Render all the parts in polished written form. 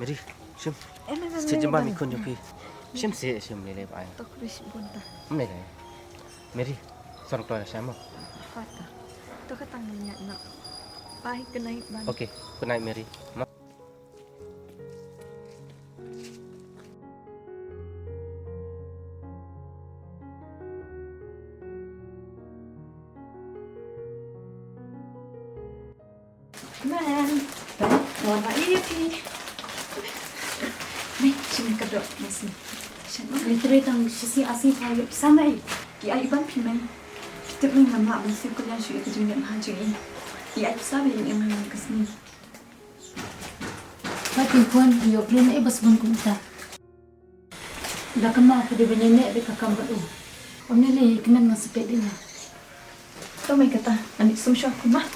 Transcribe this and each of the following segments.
Mary, Shim. Em Sejam bami kun joki. Shim se Shim lele bai. Tok ris bunta. Mne le. Mary, sorok to sama. Fata. Tok ka tang nya na. Pai kenai ban. Okay, good night Mary. Man, ngon vậy đi. Này, xin cặp đôi mà xin. Người ta đang xin xin phải giúp sao này? Ki ai ban phi men. Kita pun nama mesti kuliah syuk ke dunia mahajir ini. Ki ai sabe yang emang kesini. Batin kuan yo plan bas bun kumta. Dah kemah ke dia nenek dia kakam baru. Omnya le kena nang sepet dia. Tahu mai kata, anik sumsha aku mah.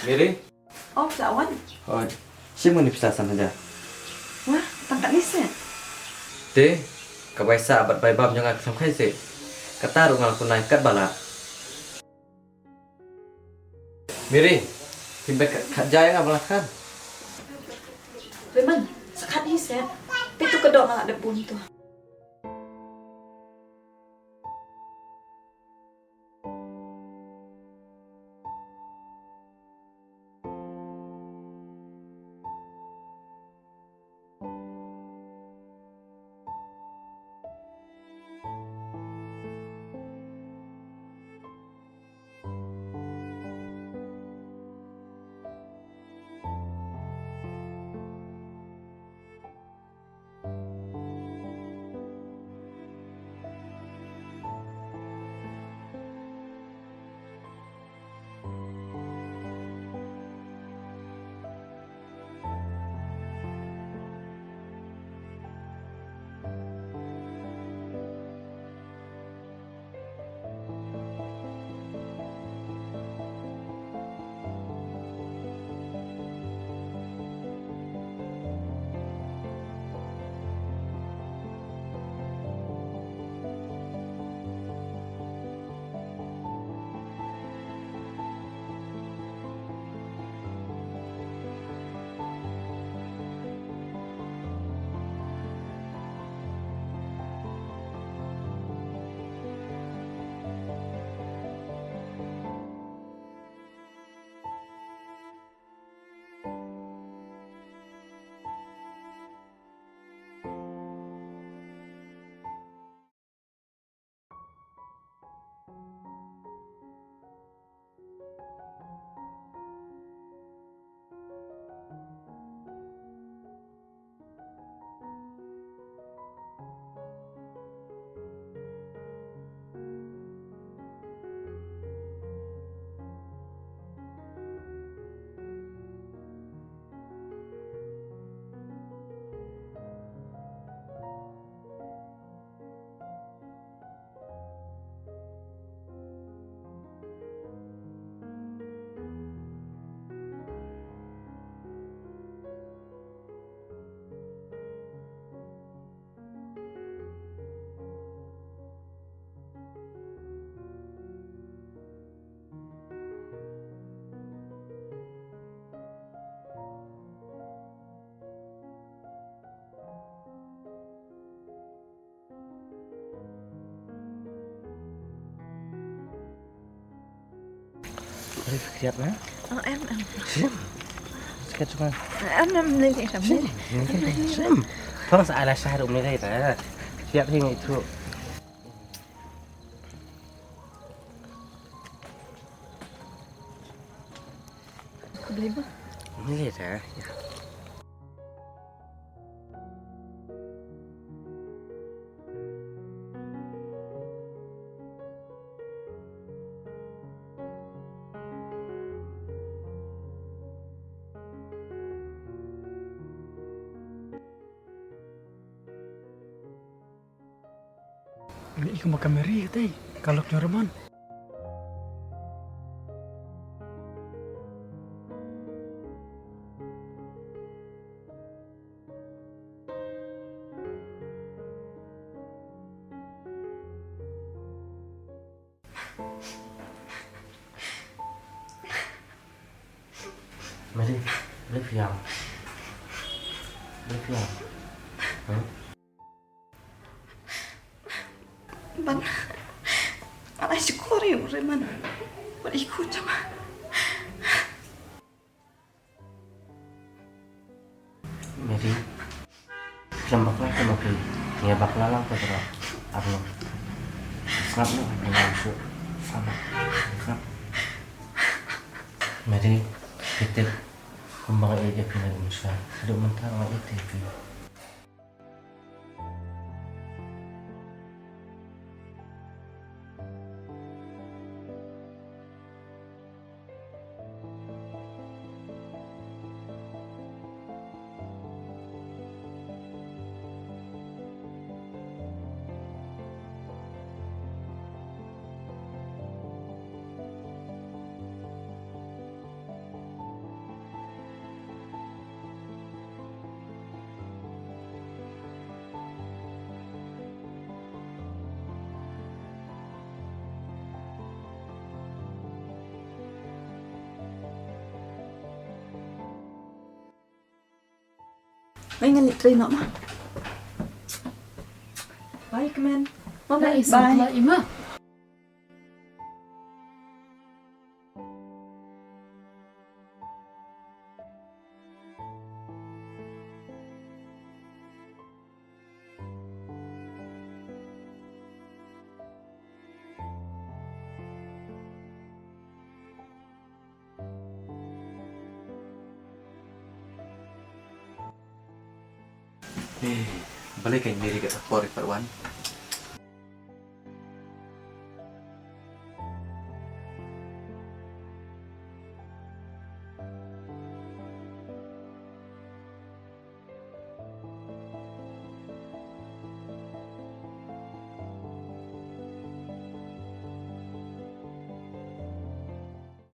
Mary. Oh, lawan. Oh, Shim ni bisa sama saja. Wah, tangkap ni sen. Te, kawaisa abad baibab jangan sampai se. Kata rungal aku naik kat bala. Mary, tiba kat jaya ngah belakang. Memang, sekat ni sen. Pitu kedok nak ada buntu. Siap na? Em. Shim. Sikat cuma. Em lên thì làm lên. Shim. Không sao là sai đúng đây ta. Siap thì ngay thu. boleh ba? Boleh dah. Ya. Ini ke makam Mary teh. Kalau nyoreman. Mari, live yang. Live yang. Ban, alay syukur ya Reman. Buat ikut sama. Mari, sembak lah sama Pri. Ya bakal lang ke berapa? Arlo. Snap lo, langsung sama. Snap. Mari, kita kembang aja ke Indonesia. Hidup mentah orang itu. Ngayon litray na ma. Bye, Kamen. Mama, Bye. Bye. Ima. Balik kay Mary kat Pori Parwan.